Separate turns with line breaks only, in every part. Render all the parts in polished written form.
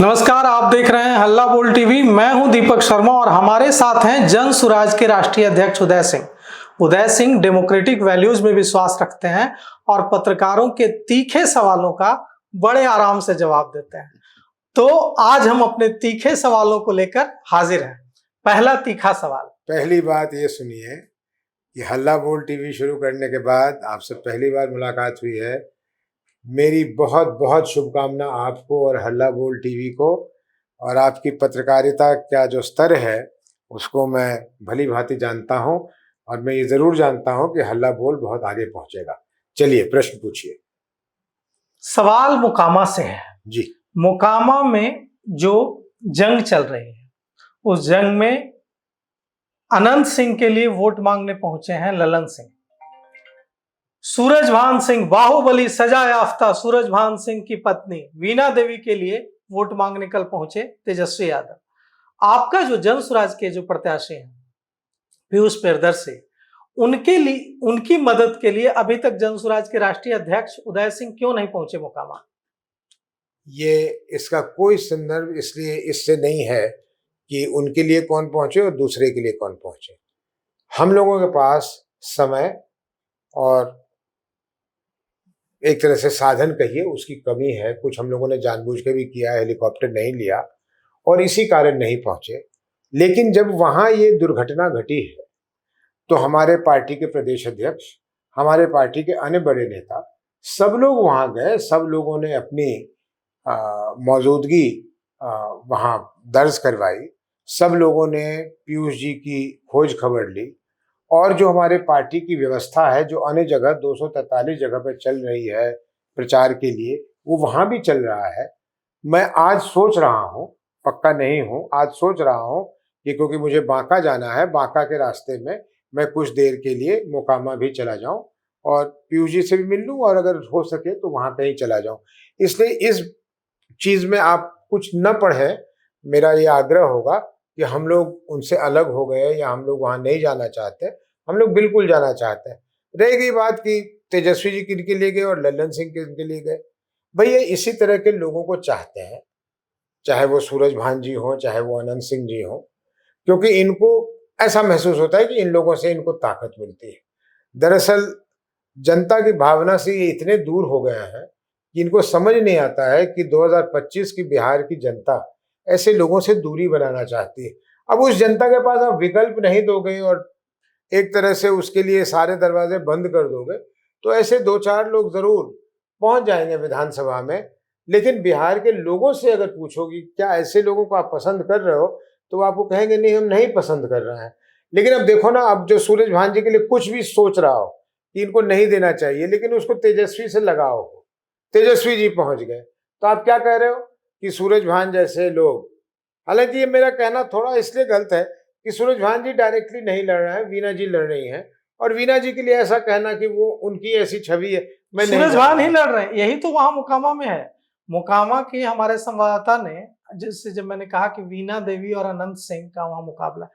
नमस्कार, आप देख रहे हैं हल्ला बोल टीवी। मैं हूं दीपक शर्मा और हमारे साथ हैं जन सुराज के राष्ट्रीय अध्यक्ष उदय सिंह। उदय सिंह डेमोक्रेटिक वैल्यूज में विश्वास रखते हैं और पत्रकारों के तीखे सवालों का बड़े आराम से जवाब देते हैं। तो आज हम अपने तीखे सवालों को लेकर हाजिर हैं। पहला तीखा सवाल।
पहली बात ये सुनिए कि हल्ला बोल टीवी शुरू करने के बाद आपसे पहली बार मुलाकात हुई है। मेरी बहुत बहुत शुभकामना आपको और हल्ला बोल टीवी को, और आपकी पत्रकारिता का जो स्तर है उसको मैं भली भांति जानता हूं, और मैं ये जरूर जानता हूं कि हल्ला बोल बहुत आगे पहुंचेगा। चलिए प्रश्न पूछिए।
सवाल मोकामा से है
जी।
मोकामा में जो जंग चल रही है, उस जंग में अनंत सिंह के लिए वोट मांगने पहुंचे हैं ललन सिंह। सूरजभान सिंह, बाहुबली सजा याफ्ता सूरजभान सिंह की पत्नी वीणा देवी के लिए वोट मांगने कल पहुंचे तेजस्वी यादव। आपका जो जन सुराज के जो प्रत्याशी हैं पीयूष प्रियदर्शी, उनके लिए, उनकी मदद के लिए अभी तक जन सुराज के राष्ट्रीय अध्यक्ष उदय सिंह क्यों नहीं पहुंचे मोकामा?
ये इसका कोई संदर्भ इसलिए इससे नहीं है कि उनके लिए कौन पहुंचे और दूसरे के लिए कौन पहुंचे। हम लोगों के पास समय और एक तरह से साधन कहिए उसकी कमी है। कुछ हम लोगों ने जानबूझ के भी किया, हेलीकॉप्टर नहीं लिया और इसी कारण नहीं पहुंचे। लेकिन जब वहां ये दुर्घटना घटी है तो हमारे पार्टी के प्रदेश अध्यक्ष, हमारे पार्टी के अन्य बड़े नेता, सब लोग वहां गए। सब लोगों ने अपनी मौजूदगी वहां दर्ज करवाई। सब लोगों ने पीयूष जी की खोज खबर ली, और जो हमारे पार्टी की व्यवस्था है जो अन्य जगह 243 जगह पर चल रही है प्रचार के लिए, वो वहां भी चल रहा है। मैं आज सोच रहा हूँ, पक्का नहीं हूँ, आज सोच रहा हूँ कि क्योंकि मुझे बांका जाना है, बांका के रास्ते में मैं कुछ देर के लिए मोकामा भी चला जाऊं और पीयूष जी से भी मिल लूं, और अगर हो सके तो वहां कहीं चला जाऊं। इसलिए इस चीज में आप कुछ न पढ़े। मेरा ये आग्रह होगा कि हम लोग उनसे अलग हो गए या हम लोग वहां नहीं जाना चाहते। हम लोग बिल्कुल जाना चाहते हैं। रह गई बात कि तेजस्वी जी किनके लिए गए और ललन सिंह किनके लिए गए, भैया इसी तरह के लोगों को चाहते हैं, चाहे वो सूरजभान जी हो, चाहे वो अनंत सिंह जी हो, क्योंकि इनको ऐसा महसूस होता है कि इन लोगों से इनको ताकत मिलती है। दरअसल जनता की भावना से ये इतने दूर हो गए हैं कि इनको समझ नहीं आता है कि 2025 की बिहार की जनता ऐसे लोगों से दूरी बनाना चाहती है। अब उस जनता के पास आप विकल्प नहीं दोगे और एक तरह से उसके लिए सारे दरवाजे बंद कर दोगे, तो ऐसे दो चार लोग जरूर पहुंच जाएंगे विधानसभा में। लेकिन बिहार के लोगों से अगर पूछोगी क्या ऐसे लोगों को आप पसंद कर रहे हो, तो वो आपको कहेंगे नहीं, हम नहीं पसंद कर रहे हैं। लेकिन अब देखो ना, अब जो सूरजभान जी के लिए कुछ भी सोच रहा हो कि इनको नहीं देना चाहिए, लेकिन उसको तेजस्वी से लगाव हो, तेजस्वी जी पहुंच गए, तो आप क्या कह रहे हो कि सूरजभान जैसे लोग, हालांकि ये मेरा कहना थोड़ा इसलिए गलत है कि सूरजभान जी डायरेक्टली नहीं लड़ रहे हैं, वीणा जी लड़ रही हैं, और वीणा जी के लिए ऐसा कहना कि वो उनकी ऐसी छवि है, मैं नहीं।
सूरजभान ही लड़ रहे हैं, यही तो वहां मोकामा में है। मोकामा के हमारे संवाददाता ने, जिससे जब मैंने कहा कि वीणा देवी और अनंत सिंह का वहां मुकाबला,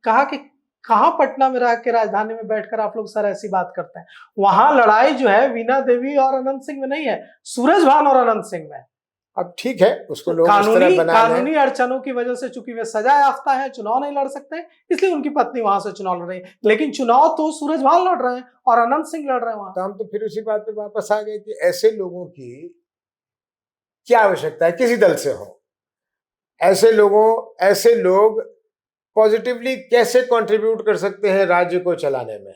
कहा कि कहां पटना में रह के राजधानी में बैठकर आप लोग सर ऐसी बात करते हैं। वहां लड़ाई जो है वीणा देवी और अनंत सिंह में नहीं है, सूरजभान और अनंत सिंह में।
अब ठीक है, उसको लोग इस तरह बना लें।
कानूनी अड़चनों की वजह से चूंकि वे सजा याफ्ता है, चुनाव नहीं लड़ सकते, इसलिए उनकी पत्नी वहां से चुनाव लड़ रही है। लेकिन चुनाव तो सूरजभान लड़ रहे हैं और अनंत सिंह लड़ रहे हैं वहां।
तो हम तो फिर उसी बात पे वापस आ गए कि ऐसे लोगों की क्या आवश्यकता है, किसी दल से हो। ऐसे लोग पॉजिटिवली कैसे कंट्रीब्यूट कर सकते हैं राज्य को चलाने में?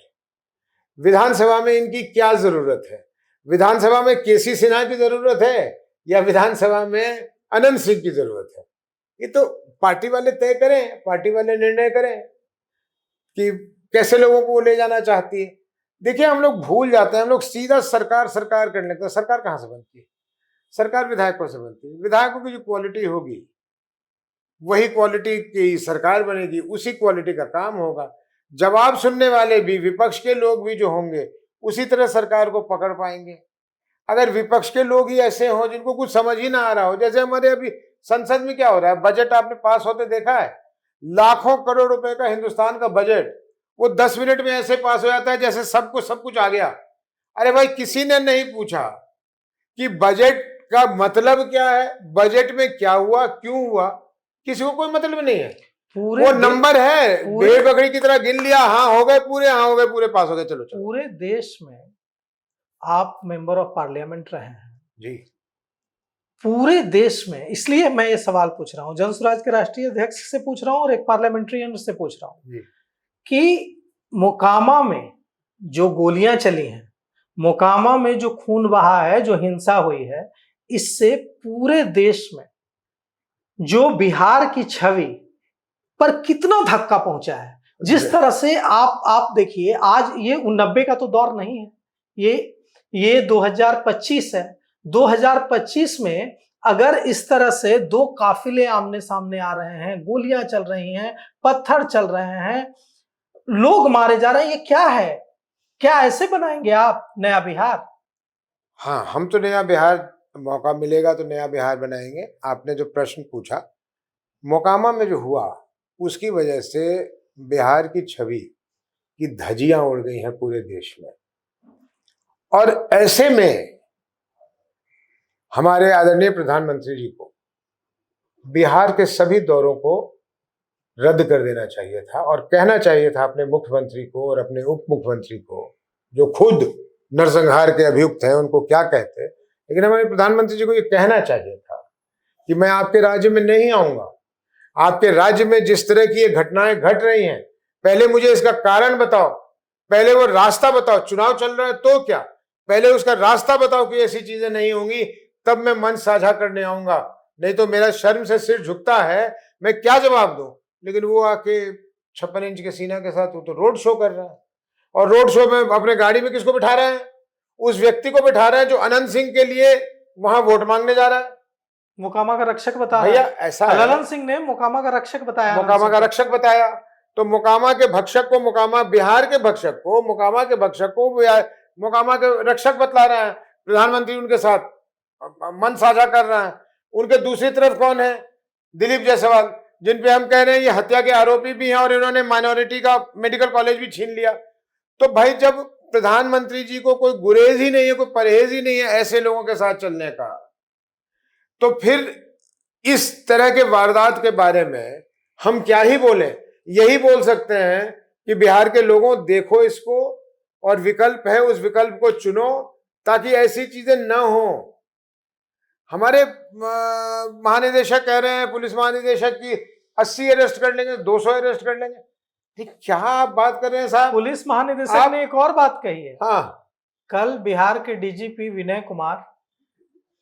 विधानसभा में इनकी क्या जरूरत है? विधानसभा में केसी सिन्हा की जरूरत है या विधानसभा में अनंत सिंह की जरूरत है? ये तो पार्टी वाले तय करें, पार्टी वाले निर्णय करें कि कैसे लोगों को ले जाना चाहती है। देखिए, हम लोग भूल जाते हैं, हम लोग सीधा सरकार सरकार करने लगते हैं। सरकार कहाँ से बनती है? सरकार विधायकों से बनती है। विधायकों की जो क्वालिटी होगी वही क्वालिटी की सरकार बनेगी, उसी क्वालिटी का काम होगा। जवाब सुनने वाले भी, विपक्ष के लोग भी जो होंगे, उसी तरह सरकार को पकड़ पाएंगे। अगर विपक्ष के लोग ही ऐसे हों जिनको कुछ समझ ही ना आ रहा हो, जैसे हमारे अभी संसद में क्या हो रहा है, बजट आपने पास होते देखा है? लाखों करोड़ रुपए का हिंदुस्तान का बजट, वो 10 मिनट में ऐसे पास हो जाता है जैसे सब कुछ आ गया। अरे भाई, किसी ने नहीं पूछा कि बजट का मतलब क्या है, बजट में क्या हुआ, क्यों हुआ, किसी को कोई मतलब नहीं है। वो नंबर है, भेड़ बकरी की तरह गिन लिया, हाँ हो गए पूरे, हाँ हो गए पूरे, पास हो गए, चलो चलो।
पूरे देश में आप मेंबर ऑफ पार्लियामेंट रहे हैं
जी,
पूरे देश में, इसलिए मैं ये सवाल पूछ रहा हूँ, जन स्वराज के राष्ट्रीय अध्यक्ष से पूछ रहा हूँ और एक पार्लियामेंट्रियन से पूछ रहा हूँ कि मोकामा में जो गोलियां चली हैं, मोकामा में जो खून बहा है, जो हिंसा हुई है, इससे पूरे देश में जो बिहार की छवि पर कितना धक्का पहुंचा है। जिस तरह से आप देखिए, आज ये 90 का तो दौर नहीं है, ये 2025 है। 2025 में अगर इस तरह से दो काफिले आमने सामने आ रहे हैं, गोलियां चल रही हैं, पत्थर चल रहे हैं, लोग मारे जा रहे हैं, ये क्या है? क्या ऐसे बनाएंगे आप नया बिहार?
हाँ, हम तो नया बिहार, मौका मिलेगा तो नया बिहार बनाएंगे। आपने जो प्रश्न पूछा, मोकामा में जो हुआ उसकी वजह से बिहार की छवि की धज्जियां उड़ गई हैं पूरे देश में, और ऐसे में हमारे आदरणीय प्रधानमंत्री जी को बिहार के सभी दौरों को रद्द कर देना चाहिए था और कहना चाहिए था अपने मुख्यमंत्री को और अपने उप मुख्यमंत्री को, जो खुद नरसंहार के अभियुक्त हैं, उनको क्या कहते। लेकिन हमारे प्रधानमंत्री जी को ये कहना चाहिए था कि मैं आपके राज्य में नहीं आऊंगा, आपके राज्य में जिस तरह की ये घटनाएं घट रही हैं, पहले मुझे इसका कारण बताओ, पहले वो रास्ता बताओ। चुनाव चल रहा है तो क्या, पहले उसका रास्ता बताओ कि ऐसी चीजें नहीं होंगी, तब मैं मन साझा करने आऊंगा। नहीं तो मेरा शर्म से सिर झुकता है, मैं क्या जवाब दूं। लेकिन वो आके 56 इंच के सीना के साथ वो तो रोड शो कर रहा है, और रोड शो में अपने गाड़ी में किसको बिठा रहे हैं? उस व्यक्ति को बिठा रहे हैं जो अनंत सिंह के लिए वहां वोट मांगने जा रहा है।
मोकामा का रक्षक बताया
भैया, ऐसा है,
ललन सिंह ने मोकामा का रक्षक बताया,
मोकामा का रक्षक बताया, तो मोकामा के भक्षक को, मोकामा बिहार के भक्षक को, मोकामा के भक्षक को मोकामा के रक्षक बतला रहा है। प्रधानमंत्री उनके साथ मन साझा कर रहा है। उनके दूसरी तरफ कौन है? दिलीप जायसवाल, जिन पे हम कह रहे हैं ये हत्या के आरोपी भी हैं और इन्होंने माइनॉरिटी का मेडिकल कॉलेज भी छीन लिया। तो भाई, जब प्रधानमंत्री जी को कोई गुरेज ही नहीं है, कोई परहेज ही नहीं है ऐसे लोगों के साथ चलने का, तो फिर इस तरह के वारदात के बारे में हम क्या ही बोलें। यही बोल सकते हैं कि बिहार के लोगों, देखो इसको, और विकल्प है, उस विकल्प को चुनो ताकि ऐसी चीजें न हो। हमारे महानिदेशक कह रहे हैं, पुलिस महानिदेशक की 80 अरेस्ट कर लेंगे, 200 अरेस्ट कर लेंगे। ठीक, क्या आप बात कर रहे हैं साहब?
पुलिस महानिदेशक ने एक और बात कही है।
हाँ,
कल बिहार के डीजीपी विनय कुमार,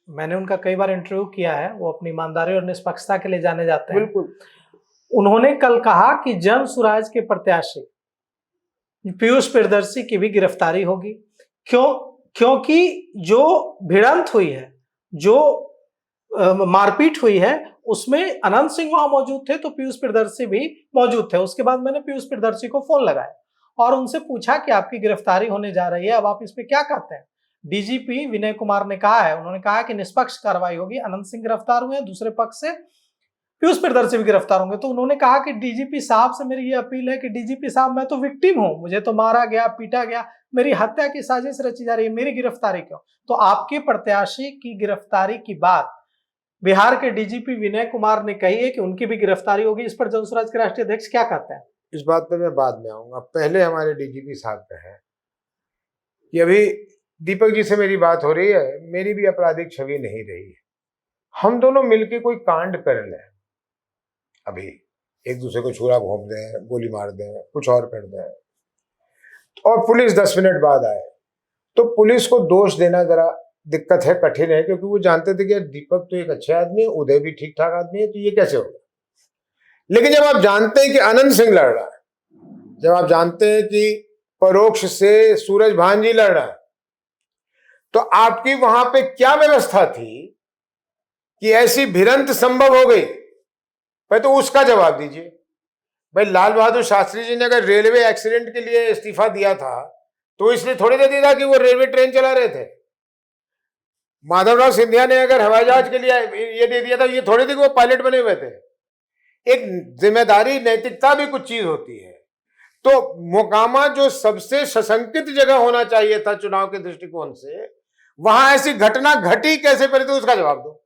मैंने उनका कई बार इंटरव्यू किया है, वो अपनी ईमानदारी और निष्पक्षता के लिए जाने जाते हैं।
बिल्कुल।
उन्होंने कल कहा कि जन सुराज के प्रत्याशी पीयूष प्रियदर्शी की भी गिरफ्तारी होगी। क्योंकि जो भिड़ंत हुई है, जो मारपीट हुई है, उसमें अनंत सिंह वहां मौजूद थे, तो पीयूष प्रियदर्शी भी मौजूद थे। उसके बाद मैंने पीयूष प्रियदर्शी को फोन लगाया और उनसे पूछा कि आपकी गिरफ्तारी होने जा रही है, अब आप इस पे क्या कहते हैं? डीजीपी विनय कुमार ने कहा है, उन्होंने कहा कि निष्पक्ष कार्रवाई होगी। अनंत सिंह गिरफ्तार हुए हैं, दूसरे पक्ष से पीयूष प्रियदर्शी भी गिरफ्तार होंगे। तो उन्होंने कहा कि डीजीपी साहब से मेरी ये अपील है कि डीजीपी साहब, मैं तो विक्टिम हूं, मुझे तो मारा गया, पीटा गया, मेरी हत्या की साजिश रची जा रही है, मेरी गिरफ्तारी क्यों? तो आपके प्रत्याशी की गिरफ्तारी की बात बिहार के डीजीपी विनय कुमार ने कही है कि उनकी भी गिरफ्तारी होगी। इस पर जन स्वराज के राष्ट्रीय अध्यक्ष क्या कहते हैं?
इस बात पर मैं बाद में आऊंगा। पहले हमारे डीजीपी साहब का है कि अभी दीपक जी से मेरी बात हो रही है, मेरी भी आपराधिक छवि नहीं रही है। हम दोनों मिलके कोई कांड कर लें, अभी एक दूसरे को छुरा घोंप दें, गोली मार दें, कुछ और कर दें, और पुलिस 10 मिनट बाद आए, तो पुलिस को दोष देना जरा दिक्कत है, कठिन है, क्योंकि वो जानते थे कि दीपक तो एक अच्छे आदमी है, उदय भी ठीक ठाक आदमी है, तो ये कैसे होगा। लेकिन जब आप जानते हैं कि अनंत सिंह लड़ रहा है, जब आप जानते हैं कि परोक्ष से सूरज भान जी लड़ रहा है, तो आपकी वहां पे क्या व्यवस्था थी कि ऐसी भिड़ंत संभव हो गई? भाई, तो उसका जवाब दीजिए। भाई, लाल बहादुर शास्त्री जी ने अगर रेलवे एक्सीडेंट के लिए इस्तीफा दिया था, तो इसलिए थोड़ी दे दिया था कि वो रेलवे ट्रेन चला रहे थे। माधवराव सिंधिया ने अगर हवाई जहाज के लिए ये दे दिया था, ये थोड़ी थी कि वो पायलट बने हुए थे। एक जिम्मेदारी, नैतिकता भी कुछ चीज होती है। तो मोकामा जो सबसे सशंकित जगह होना चाहिए था चुनाव के दृष्टिकोण से, वहां ऐसी घटना घटी कैसे, पहले तो उसका जवाब दो।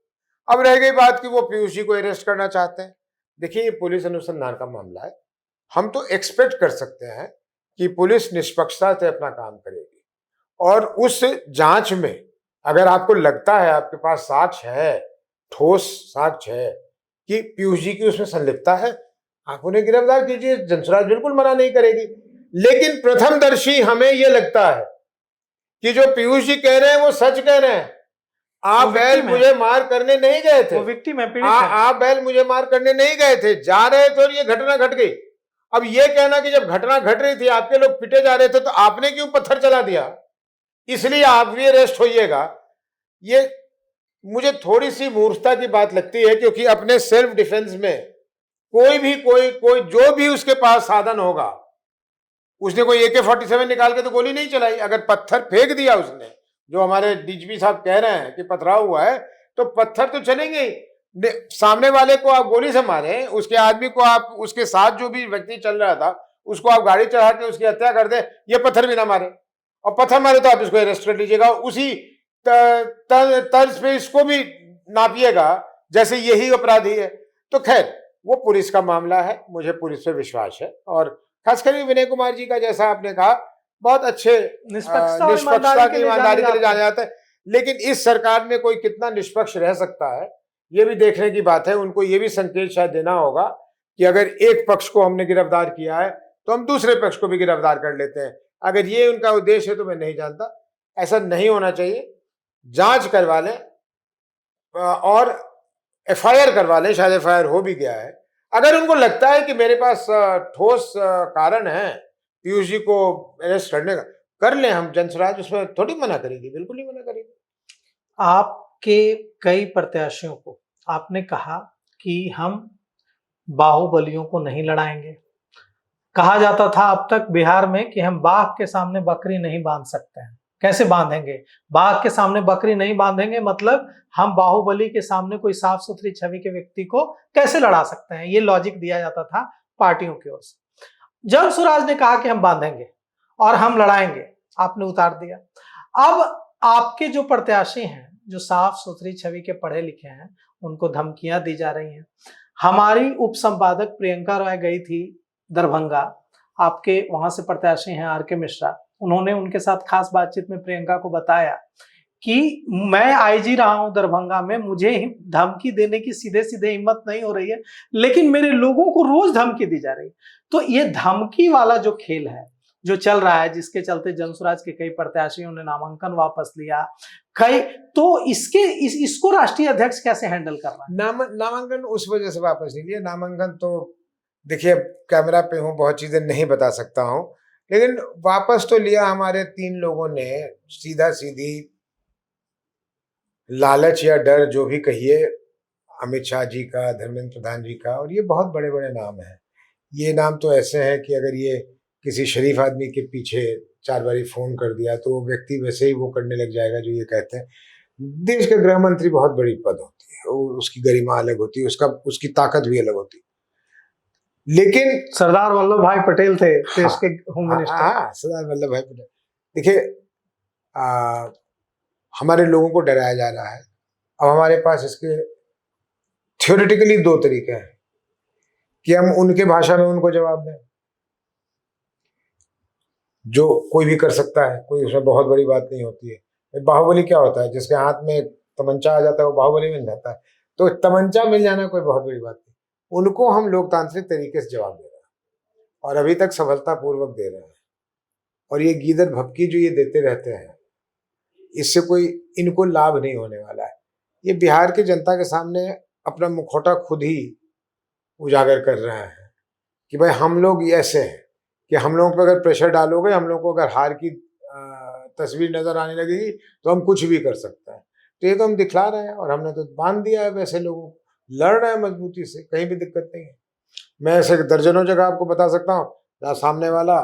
अब रह गई बात कि वो पीयूष जी को अरेस्ट करना चाहते हैं। देखिए, ये पुलिस अनुसंधान का मामला है। हम तो एक्सपेक्ट कर सकते हैं कि पुलिस निष्पक्षता से अपना काम करेगी, और उस जांच में अगर आपको लगता है, आपके पास साक्ष्य है, ठोस साक्ष्य है कि पीयूष जी की उसमें संलिप्तता है, आप उन्हें गिरफ्तार कीजिए। जनसुराज बिल्कुल मना नहीं करेगी। लेकिन प्रथमदर्शी हमें यह लगता है कि जो पीयूष जी कह रहे हैं वो सच कह रहे हैं। आप बैल मुझे मार करने नहीं गए थे,
वो विक्टिम है, पीड़ित है।
आप बैल मुझे मार करने नहीं गए थे, जा रहे थे और ये घटना घट गई। अब ये कहना कि जब घटना घट रही थी, आपके लोग पिटे जा रहे थे, तो आपने क्यों पत्थर चला दिया, इसलिए आप भी अरेस्ट होइएगा, ये मुझे थोड़ी सी मूर्खता की बात लगती है। क्योंकि अपने सेल्फ डिफेंस में कोई जो भी उसके पास साधन होगा, उसने कोई AK-47 निकाल के तो गोली नहीं चलाई। अगर पत्थर फेंक दिया उसने, जो हमारे डीजीपी साहब कह रहे हैं कि पथराव हुआ है, तो पत्थर तो चलेंगे ही। सामने वाले को आप गोली से मारे, उसके आदमी को आप, उसके साथ जो भी व्यक्ति चल रहा था, उसको आप गाड़ी चढ़ा के उसकी हत्या कर दे, ये पत्थर भी ना मारे, और पत्थर मारे तो आप इसको अरेस्ट कर लीजिएगा। उसी तर्ज पे इसको भी नापिएगा जैसे यही अपराधी है। तो खैर, वो पुलिस का मामला है, मुझे पुलिस पे विश्वास है। और खासकर विनय कुमार जी का, जैसा आपने कहा, बहुत अच्छे निष्पक्षता की ईमानदारी के लिए जाना जाता है। लेकिन इस सरकार में कोई कितना निष्पक्ष रह सकता है, ये भी देखने की बात है। उनको ये भी संकेत शायद देना होगा कि अगर एक पक्ष को हमने गिरफ्तार किया है, तो हम दूसरे पक्ष को भी गिरफ्तार कर लेते हैं। अगर ये उनका उद्देश्य है तो मैं नहीं जानता, ऐसा नहीं होना चाहिए। जांच करवा लें और FIR करवा लें, शायद FIR हो भी गया है। अगर उनको लगता है कि मेरे पास ठोस कारण है पीयूष जी को अरेस्ट करने का, कर लें हम। जनसुराज उसमें थोड़ी मना करेगी, बिल्कुल नहीं मना करेगी।
आपके कई प्रत्याशियों को आपने कहा कि हम बाहुबलियों को नहीं लड़ाएंगे। कहा जाता था अब तक बिहार में कि हम बाघ के सामने बकरी नहीं बांध सकते हैं। कैसे बांधेंगे? बाघ के सामने बकरी नहीं बांधेंगे, मतलब हम बाहुबली के सामने कोई साफ सुथरी छवि के व्यक्ति को कैसे लड़ा सकते हैं? ये लॉजिक दिया जाता था पार्टियों की ओर से। जनसुराज ने कहा कि हम बांधेंगे और हम लड़ाएंगे, आपने उतार दिया। अब आपके जो प्रत्याशी हैं, जो साफ सुथरी छवि के पढ़े लिखे हैं, उनको धमकियां दी जा रही हैं। हमारी उप संपादक प्रियंका रॉय गई थी दरभंगा, आपके वहां से प्रत्याशी हैं RK मिश्रा, उन्होंने उनके साथ खास बातचीत में प्रियंका को बताया कि मैं IG रहा हूं दरभंगा में, मुझे धमकी देने की सीधे सीधे हिम्मत नहीं हो रही है, लेकिन मेरे लोगों को रोज धमकी दी जा रही है। तो ये धमकी वाला जो खेल है जो चल रहा है, जिसके चलते जनसुराज के कई प्रत्याशियों ने नामांकन वापस लिया, तो इसको राष्ट्रीय अध्यक्ष कैसे हैंडल कर रहा है?
नामांकन उस वजह से वापस नहीं लिया। नामांकन तो देखिए, कैमरा पे हूँ, बहुत चीजें नहीं बता सकता हूँ, लेकिन वापस तो लिया हमारे 3 लोगों ने। सीधा सीधी लालच या डर, जो भी कहिए, अमित शाह जी का, धर्मेंद्र प्रधान जी का, और ये बहुत बड़े बड़े नाम हैं। ये नाम तो ऐसे हैं कि अगर ये किसी शरीफ आदमी के पीछे 4 बारी फोन कर दिया तो वो व्यक्ति वैसे ही वो करने लग जाएगा जो ये कहते हैं। देश के गृह मंत्री बहुत बड़ी पद होती है, उसकी गरिमा अलग होती है, उसकी ताकत भी अलग होती है। लेकिन
सरदार वल्लभ भाई पटेल थे देश के होम मिनिस्टर।
हाँ, सरदार वल्लभ भाई पटेल। देखिए, हमारे लोगों को डराया जा रहा है। अब हमारे पास इसके थ्योरेटिकली 2 तरीके हैं कि हम उनके भाषा में उनको जवाब दें, जो कोई भी कर सकता है, कोई उसमें बहुत बड़ी बात नहीं होती है। बाहुबली क्या होता है? जिसके हाथ में तमंचा आ जाता है वो बाहुबली मिल जाता है। तो तमंचा मिल जाना कोई बहुत बड़ी बात नहीं। उनको हम लोकतांत्रिक तरीके से जवाब दे रहे हैं और अभी तक सफलतापूर्वक दे रहे हैं। और ये गीदड़ भपकी जो ये देते रहते हैं, इससे कोई इनको लाभ नहीं होने वाला है। ये बिहार की जनता के सामने अपना मुखौटा खुद ही उजागर कर रहे हैं कि भाई हम लोग ऐसे हैं कि हम लोगों पर अगर प्रेशर डालोगे, हम लोग को अगर हार की तस्वीर नजर आने लगेगी तो हम कुछ भी कर सकते हैं। तो ये तो हम दिखला रहे हैं और हमने तो बांध दिया है वैसे लोगों को। लड़ रहे हैं मजबूती से, कहीं भी दिक्कत नहीं है। मैं ऐसे दर्जनों जगह आपको बता सकता हूँ जहाँ सामने वाला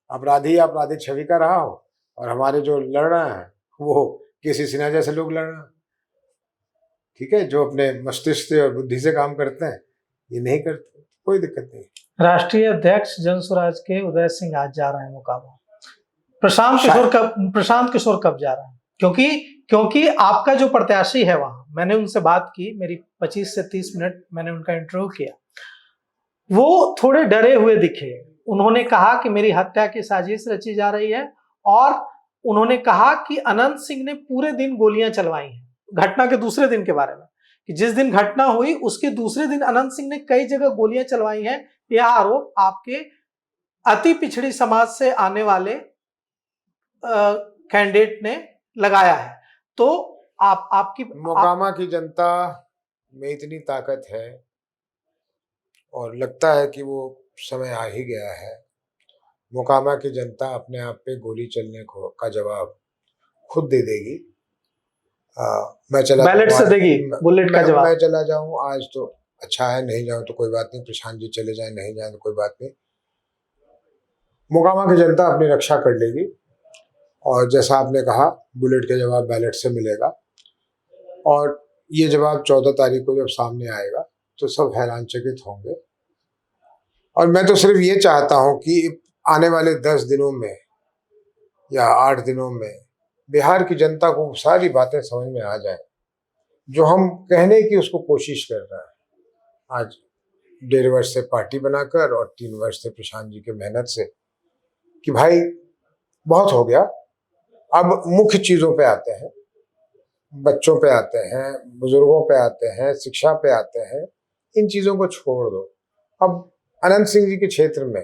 अपराधी छवि का रहा हो और हमारे जो लड़ रहे हैं वो केसी सिन्हा जैसे लोग लड़ रहे हैं, ठीक है, जो अपने मस्तिष्क से और बुद्धि से काम करते हैं। ये नहीं करते, कोई दिक्कत नहीं।
राष्ट्रीय अध्यक्ष जनसुराज के उदय सिंह आज जा रहे हैं मोकामा। प्रशांत किशोर कब जा रहे हैं? क्योंकि क्योंकि आपका जो प्रत्याशी है वहां, मैंने उनसे बात की, मेरी 25 से 30 मिनट मैंने उनका इंटरव्यू किया, वो थोड़े डरे हुए दिखे। उन्होंने कहा कि मेरी हत्या की साजिश रची जा रही है, और उन्होंने कहा कि अनंत सिंह ने पूरे दिन गोलियां चलवाई हैं। घटना के दूसरे दिन के बारे में, कि जिस दिन घटना हुई उसके दूसरे दिन अनंत सिंह ने कई जगह गोलियां चलवाई हैं। यह आरोप आपके अति पिछड़ी समाज से आने वाले कैंडिडेट ने लगाया है। तो आपकी
मोकामा की जनता में इतनी ताकत है, और लगता है कि वो समय आ ही गया है। मोकामा की जनता अपने आप पे गोली चलने का जवाब खुद दे देगी। मैं चला
बैलेट से देगी बुलेट का जवाब।
मैं चला जाऊं आज तो अच्छा है, नहीं जाऊं तो कोई बात नहीं, प्रशांत जी चले जाए नहीं जाए तो कोई बात नहीं। मोकामा की जनता अपनी रक्षा कर लेगी, और जैसा आपने कहा बुलेट का जवाब बैलेट से मिलेगा, और ये जवाब 14 तारीख को जब सामने आएगा तो सब हैरानचकित होंगे। और मैं तो सिर्फ ये चाहता हूं कि आने वाले 10 दिनों में या 8 दिनों में बिहार की जनता को सारी बातें समझ में आ जाए जो हम कहने की उसको कोशिश कर रहे हैं आज 1.5 वर्ष से पार्टी बनाकर और 3 वर्ष से प्रशांत जी की मेहनत से, कि भाई बहुत हो गया, अब मुख्य चीजों पे आते हैं, बच्चों पे आते हैं, बुजुर्गों पे आते हैं, शिक्षा पे आते हैं। इन चीजों को छोड़ दो। अब अनंत सिंह जी के क्षेत्र में,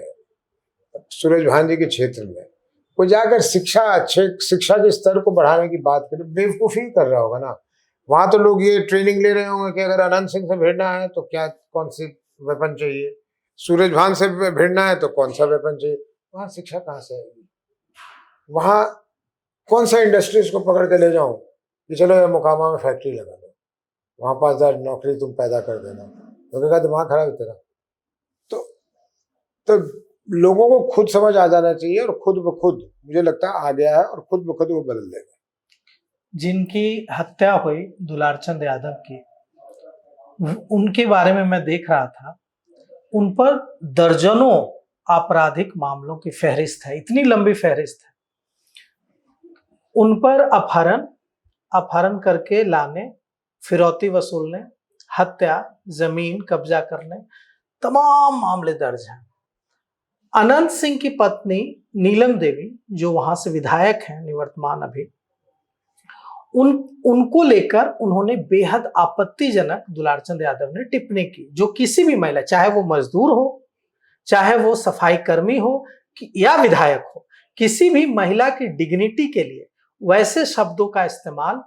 सूरज भान जी के क्षेत्र में कोई जाकर शिक्षा के स्तर को बढ़ाने की बात करे, बेवकूफी कर रहा होगा ना। वहां तो लोग ये ट्रेनिंग ले रहे होंगे कि अगर अनंत सिंह से भिड़ना है तो क्या कौन सी वेपन चाहिए, सूरज भान से भिड़ना है तो कौन सा वेपन चाहिए। वहां शिक्षा कहाँ से आएगी? वहां कौन सा इंडस्ट्रीज को पकड़ के ले जाऊं कि चलो यार मोकामा में फैक्ट्री लगा दो, वहां 5,000 नौकरी तुम पैदा कर देना, तो क्या दिमाग खराब है तेरा? तो लोगों को खुद समझ आ जाना चाहिए, और खुद ब खुद मुझे लगता है आ गया है, और खुद ब खुद वो बदल देगा।
जिनकी हत्या हुई दुलारचंद यादव की, उनके बारे में मैं देख रहा था, उन पर दर्जनों आपराधिक मामलों की फहरिस्त है, इतनी लंबी फहरिस्त है। उन पर अपहरण करके लाने, फिरौती वसूलने, हत्या, जमीन कब्जा करने, तमाम मामले दर्ज हैं। अनंत सिंह की पत्नी नीलम देवी, जो वहां से विधायक हैं निवर्तमान अभी, उनको लेकर उन्होंने बेहद आपत्तिजनक दुलारचंद यादव ने टिप्पणी की, जो किसी भी महिला, चाहे वो मजदूर हो, चाहे वो सफाई कर्मी हो या विधायक हो, किसी भी महिला की डिग्निटी के लिए वैसे शब्दों का इस्तेमाल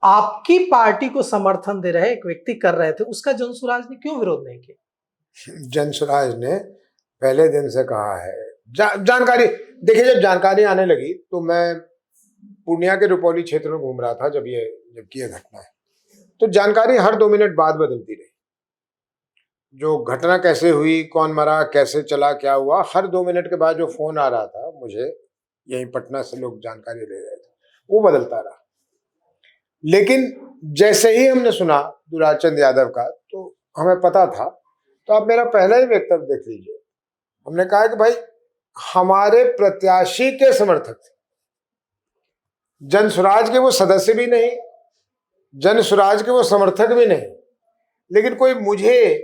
आपकी पार्टी को समर्थन दे रहे एक व्यक्ति कर रहे थे, उसका जनसुराज ने क्यों विरोध नहीं किया?
जनसुराज ने पहले दिन से कहा है, जानकारी देखिए, जब जानकारी आने लगी तो मैं पूर्णिया के रुपौली क्षेत्र में घूम रहा था जबकि ये घटना है, तो जानकारी हर 2 मिनट बाद बदलती रही। जो घटना कैसे हुई, कौन मरा, कैसे चला, क्या हुआ, हर 2 मिनट के बाद जो फोन आ रहा था मुझे, यही पटना से लोग जानकारी ले रहे थे, वो बदलता रहा। लेकिन जैसे ही हमने सुना दुलारचंद यादव का, तो हमें पता था। तो आप मेरा पहला ही वक्तव्य देख लीजिए, हमने कहा कि भाई हमारे प्रत्याशी के समर्थक थे, जनसुराज के वो सदस्य भी नहीं, जनसुराज के वो समर्थक भी नहीं, लेकिन कोई मुझे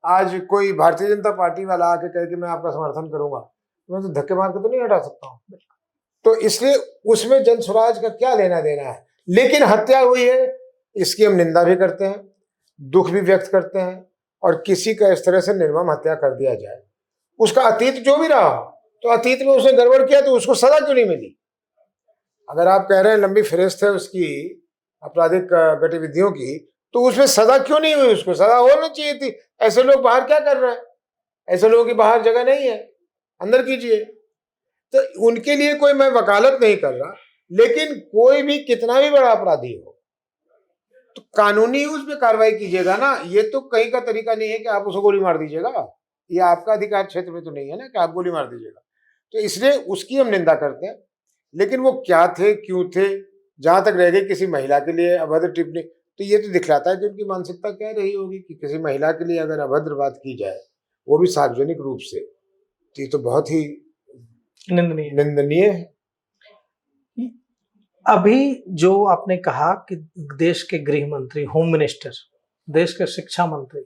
आज कोई भारतीय जनता पार्टी वाला आके कहे कि मैं आपका समर्थन करूंगा, तो मैं तो धक्के मार के तो नहीं हटा सकता हूं। तो इसलिए उसमें जनसुराज का क्या लेना देना है। लेकिन हत्या हुई है, इसकी हम निंदा भी करते हैं, दुख भी व्यक्त करते हैं, और किसी का इस तरह से निर्मम हत्या कर दिया जाए, उसका अतीत जो भी रहा, तो अतीत में उसने गड़बड़ किया तो उसको सजा क्यों नहीं मिली? अगर आप कह रहे हैं लंबी फहरिस्त है उसकी आपराधिक गतिविधियों की, तो उसमें सजा क्यों नहीं हुई? उसको सजा होनी चाहिए थी। ऐसे लोग बाहर क्या कर रहे हैं? ऐसे लोगों की बाहर जगह नहीं है, अंदर कीजिए। तो उनके लिए कोई मैं वकालत नहीं कर रहा, लेकिन कोई भी कितना भी बड़ा अपराधी हो तो कानूनी उस पर कार्रवाई कीजिएगा ना। ये तो कहीं का तरीका नहीं है कि आप उसको गोली मार दीजिएगा, ये आपका अधिकार क्षेत्र में तो नहीं है ना कि आप गोली मार दीजिएगा। तो इसलिए उसकी हम निंदा करते हैं, लेकिन वो क्या थे, क्यों थे, जहां तक रह गई किसी महिला के लिए अभद्र टिप्पणी, तो ये तो दिखलाता है कि उनकी मानसिकता क्या रही होगी कि किसी महिला के लिए अगर अभद्र बात की जाए, वो भी सार्वजनिक रूप से, तो ये तो बहुत ही निंदनीय है।
अभी जो आपने कहा कि देश के गृह मंत्री, होम मिनिस्टर, देश के शिक्षा मंत्री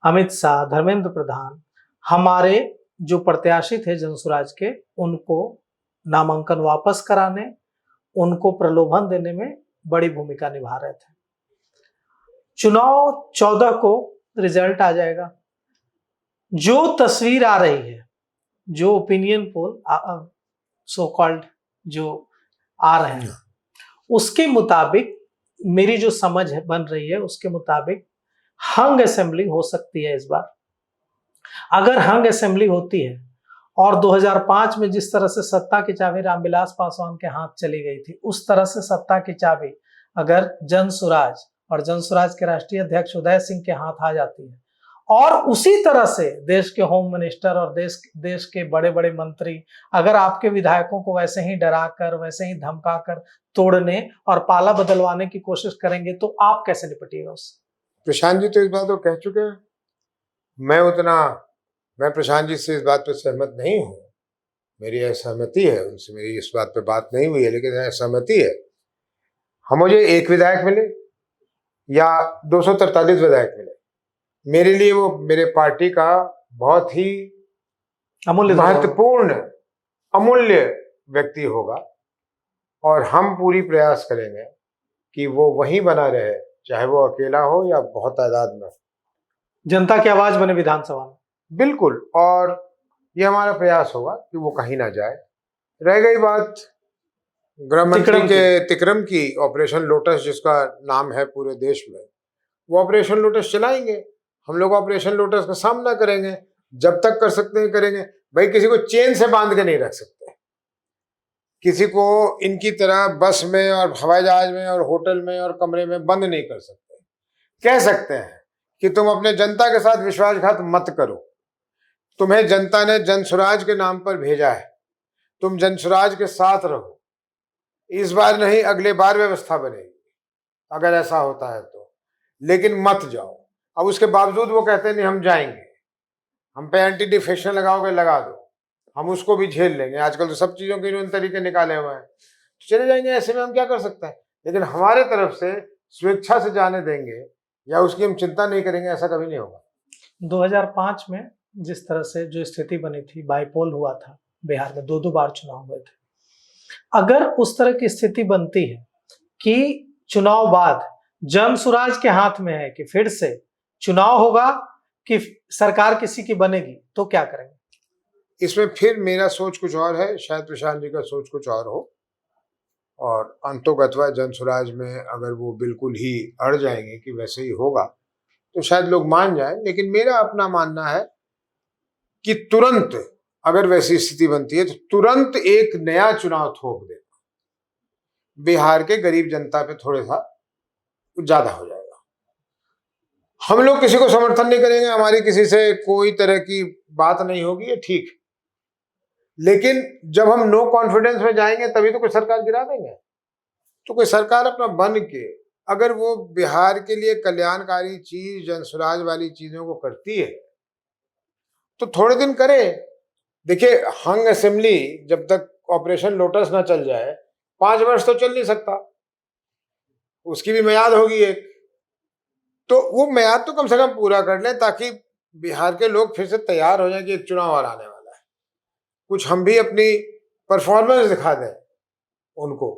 अमित शाह, धर्मेंद्र प्रधान, हमारे जो प्रत्याशी थे जनसुराज के, उनको नामांकन वापस कराने, उनको प्रलोभन देने में बड़ी भूमिका निभा रहे थे। चुनाव 14 को रिजल्ट आ जाएगा। जो तस्वीर आ रही है, जो ओपिनियन पोल सो कॉल्ड जो आ रहे हैं, उसके मुताबिक मेरी जो समझ है बन रही है, उसके मुताबिक हंग असेंबली हो सकती है इस बार। अगर हंग असेंबली होती है और 2005 में जिस तरह से सत्ता की चाबी रामविलास पासवान के हाथ चली गई थी, उस तरह से सत्ता की चाबी अगर जनसुराज और जनसुराज के राष्ट्रीय अध्यक्ष उदय सिंह के हाथ आ जाती है, और उसी तरह से देश के होम मिनिस्टर और देश के बड़े बड़े मंत्री अगर आपके विधायकों को वैसे ही डराकर, वैसे ही धमकाकर तोड़ने और पाला बदलवाने की कोशिश करेंगे, तो आप कैसे निपटिएगा उससे?
प्रशांत जी तो इस बात को कह चुके हैं। मैं प्रशांत जी से इस बात पर सहमत नहीं हूँ। मेरी असहमति है उनसे, मेरी इस बात पे बात नहीं हुई है, लेकिन असहमति है। हम मुझे एक विधायक मिले या 243 विधायक मिले, मेरे लिए वो मेरे पार्टी का बहुत ही
अमूल्य
महत्वपूर्ण अमूल्य व्यक्ति होगा, और हम पूरी प्रयास करेंगे कि वो वहीं बना रहे, चाहे वो अकेला हो या बहुत तादाद में।
जनता की आवाज बने विधानसभा में।
बिल्कुल, और ये हमारा प्रयास होगा कि वो कहीं ना जाए। रह गई बात गृह मंत्री के तिक्रम की, ऑपरेशन लोटस जिसका नाम है पूरे देश में, वो ऑपरेशन लोटस चलाएंगे। हम लोग ऑपरेशन लोटस का सामना करेंगे, जब तक कर सकते हैं करेंगे। भाई, किसी को चेन से बांध के नहीं रख सकते, किसी को इनकी तरह बस में और हवाई जहाज में और होटल में और कमरे में बंद नहीं कर सकते। कह सकते हैं कि तुम अपने जनता के साथ विश्वासघात मत करो, तुम्हें जनता ने जनसुराज के नाम पर भेजा है, तुम जनसुराज के साथ रहो, इस बार नहीं अगले बार व्यवस्था बनेगी अगर ऐसा होता है तो, लेकिन मत जाओ। अब उसके बावजूद वो कहते हैं नहीं हम जाएंगे, हम पे एंटी डिफेक्शन लगाओगे लगा दो, हम उसको भी झेल लेंगे। आजकल तो सब चीजों के इन्होंने तरीके निकाले हुए हैं, चले जाएंगे। ऐसे में हम क्या कर सकते हैं, लेकिन हमारे तरफ से स्वेच्छा से जाने देंगे या उसकी हम चिंता नहीं करेंगे, ऐसा कभी नहीं होगा।
2005 में जिस तरह से जो स्थिति बनी थी, बाईपोल हुआ था बिहार में, 2 बार चुनाव हुए थे। अगर उस तरह की स्थिति बनती है कि चुनाव बाद जनसुराज के हाथ में है कि फिर से चुनाव होगा कि सरकार किसी की बनेगी, तो क्या करेंगे?
इसमें फिर मेरा सोच कुछ और है, शायद प्रशांत जी का सोच कुछ और हो, और अंतोगत्वा जनसुराज में अगर वो बिल्कुल ही अड़ जाएंगे कि वैसे ही होगा तो शायद लोग मान जाए। लेकिन मेरा अपना मानना है कि तुरंत अगर वैसी स्थिति बनती है तो तुरंत एक नया चुनाव थोप देना बिहार के गरीब जनता पे थोड़ा सा ज्यादा हो जाएगा। हम लोग किसी को समर्थन नहीं करेंगे, हमारी किसी से कोई तरह की बात नहीं होगी, ये ठीक है, लेकिन जब हम नो कॉन्फिडेंस में जाएंगे तभी तो कोई सरकार गिरा देंगे। तो कोई सरकार अपना बन के अगर वो बिहार के लिए कल्याणकारी चीज, जनसुराज वाली चीजों को करती है तो थोड़े दिन करे। देखिए, हंग असेंबली जब तक ऑपरेशन लोटस ना चल जाए 5 वर्ष तो चल नहीं सकता, उसकी भी मियाद होगी एक, तो वो मियाद तो कम से कम पूरा कर लें ताकि बिहार के लोग फिर से तैयार हो जाए कि एक चुनाव और आने वाला है, कुछ हम भी अपनी परफॉर्मेंस दिखा दें उनको।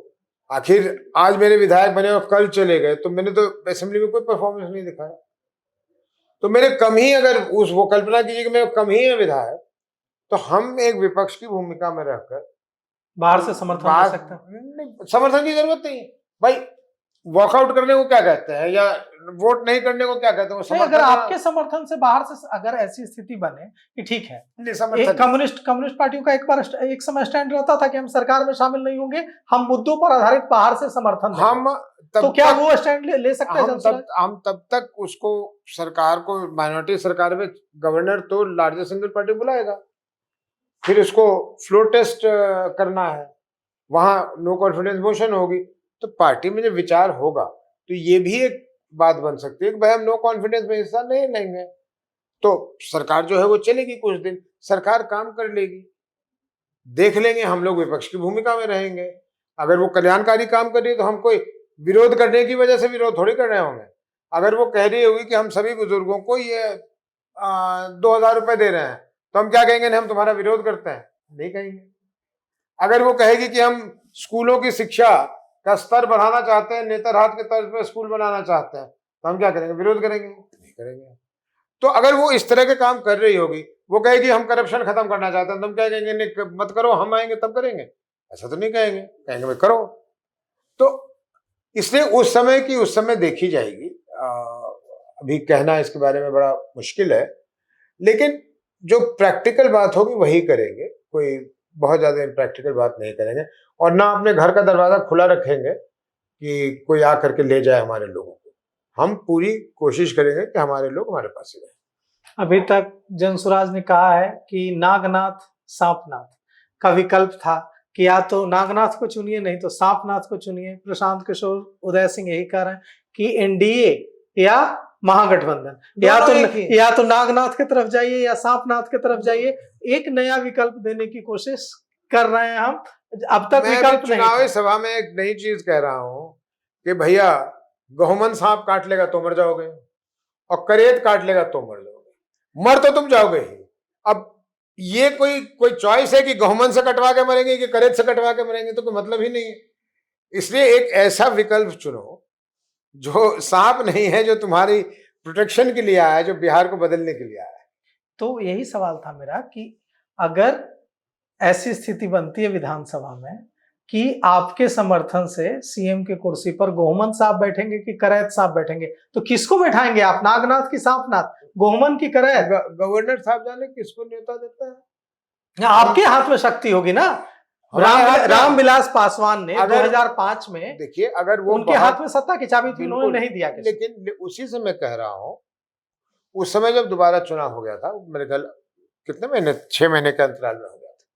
आखिर आज मेरे विधायक बने और कल चले गए, तो मैंने तो असेंबली में कोई परफॉर्मेंस नहीं दिखाया, तो मेरे कम ही, अगर उस वो कल्पना कीजिए कि मेरे कम ही है विधायक, तो हम एक विपक्ष की भूमिका में रहकर
बाहर से समर्थन दे सकते हैं।
समर्थन की जरूरत नहीं भाई, वॉकआउट करने को क्या कहते हैं या वोट नहीं करने को क्या कहते हैं?
अगर आपके समर्थन से बाहर से अगर ऐसी स्थिति बने कि ठीक है, एक कम्युनिस्ट पार्टियों का एक समय स्टैंड रहता था कि हम सरकार में शामिल नहीं होंगे, हम मुद्दों पर आधारित बाहर से समर्थन
हम
तो क्या वो स्टैंड ले सकते हैं?
हम तब तक उसको, सरकार को, माइनॉरिटी सरकार में गवर्नर तो लार्जेस्ट सिंगल पार्टी बुलाएगा, फिर उसको फ्लोर टेस्ट करना है, वहां नो कॉन्फिडेंस मोशन होगी, तो पार्टी में जब विचार होगा तो ये भी एक बात बन सकती है कि भाई हम नो कॉन्फिडेंस में हिस्सा नहीं लेंगे, तो सरकार जो है वो चलेगी, कुछ दिन सरकार काम कर लेगी, देख लेंगे, हम लोग विपक्ष की भूमिका में रहेंगे। अगर वो कल्याणकारी काम कर रही है तो हम कोई विरोध करने की वजह से विरोध थोड़ी कर रहे होंगे। अगर वो कह रही होगी कि हम सभी बुजुर्गों को ये 2,000 रुपए दे रहे हैं तो हम क्या कहेंगे? नहीं, हम तुम्हारा विरोध करते हैं, नहीं कहेंगे। अगर वो कहेगी कि हम स्कूलों की शिक्षा का स्तर बढ़ाना चाहते हैं, नेतरहाट के तर्ज पर स्कूल बनाना चाहते हैं, तो हम क्या करेंगे? विरोध करेंगे, नहीं करेंगे। तो अगर वो इस तरह के काम कर रही होगी, वो कहेगी हम करप्शन खत्म करना चाहते हैं, तो हम क्या कहेंगे? नहीं मत करो, हम आएंगे तब करेंगे, ऐसा तो नहीं कहेंगे, कहेंगे भाई करो। तो इसलिए उस समय देखी जाएगी। अभी कहना इसके बारे में बड़ा मुश्किल है, लेकिन जो प्रैक्टिकल बात होगी वही करेंगे, कोई बहुत ज्यादा इम्प्रैक्टिकल बात नहीं करेंगे, और ना अपने घर का दरवाजा खुला रखेंगे कि कोई आ करके ले जाए हमारे लोगों को। हम पूरी कोशिश करेंगे कि हमारे लोग हमारे पास ही रहें।
अभी तक जनसुराज ने कहा है कि नागनाथ सांपनाथ का विकल्प था कि या तो नागनाथ को चुनिए नहीं तो सांपनाथ को चुनिए। प्रशांत किशोर, उदय सिंह यही कह रहे हैं कि एनडीए या महागठबंधन, या तो नागनाथ की तरफ जाइए या सांपनाथ की तरफ जाइए। एक नया विकल्प देने की कोशिश कर रहे हैं हम। अब तक विकल्प नहीं।
चुनावी सभा में एक नई चीज कह रहा हूं कि भैया गहुमन सांप काट लेगा तो मर जाओगे, और करेत काट लेगा तो मर जाओगे, मर तो तुम जाओगे ही। अब ये कोई चॉइस है कि गहुमन से कटवा के मरेंगे कि करेत से कटवा के मरेंगे? तो कोई मतलब ही नहीं है। इसलिए एक ऐसा विकल्प चुनो जो सांप नहीं है, जो तुम्हारी प्रोटेक्शन के लिए आया है, जो बिहार को बदलने के लिए आया है।
तो यही सवाल था मेरा कि अगर ऐसी स्थिति बनती है विधानसभा में कि आपके समर्थन से सीएम की कुर्सी पर गोहमन साहब बैठेंगे कि करैत साहब बैठेंगे, तो किसको बैठाएंगे आप? नागनाथ की सांपनाथ, गोहमन की करैत?
गवर्नर साहब जाने किसको न्योता देता है।
आपके हाथ में शक्ति होगी ना। रामविलास पासवान ने 2005 में,
देखिए, अगर वो
उनके हाथ में सत्ता की चाबी थी, उन्होंने नहीं दिया।
लेकिन उसी से मैं कह रहा हूं, उस समय जब दोबारा चुनाव हो गया था, मेरे ख्याल कितने महीने, 6 महीने के अंतराल में हो गया था,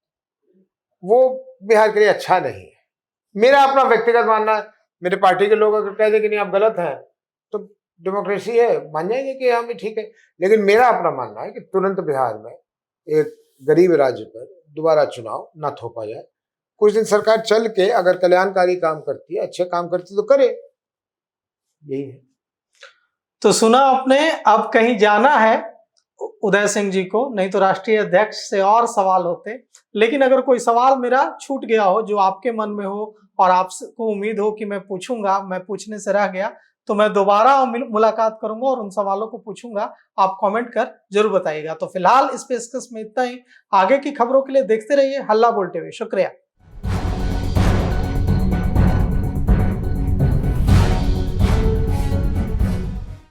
वो बिहार के लिए अच्छा नहीं है। मेरा अपना व्यक्तिगत मानना है। मेरे पार्टी के लोग अगर कह दे कि नहीं आप गलत हैं, तो डेमोक्रेसी है, मान जाएंगे कि हाँ भी ठीक है। लेकिन मेरा अपना मानना है कि तुरंत बिहार में एक गरीब राज्य पर दोबारा चुनाव न थोपा जाए। कुछ दिन सरकार चल के अगर कल्याणकारी काम करती है, अच्छे काम करती है, तो करे, यही है।
तो सुना आपने, अब कहीं जाना है उदय सिंह जी को, नहीं तो राष्ट्रीय अध्यक्ष से और सवाल होते। लेकिन अगर कोई सवाल मेरा छूट गया हो जो आपके मन में हो और आपको उम्मीद हो कि मैं पूछूंगा, मैं पूछने से रह गया, तो मैं दोबारा मुलाकात करूंगा और उन सवालों को पूछूंगा। आप कमेंट कर जरूर बताइएगा। तो फिलहाल इस पेशकश में इतना ही। आगे की खबरों के लिए देखते रहिए हल्ला बोल टीवी। शुक्रिया।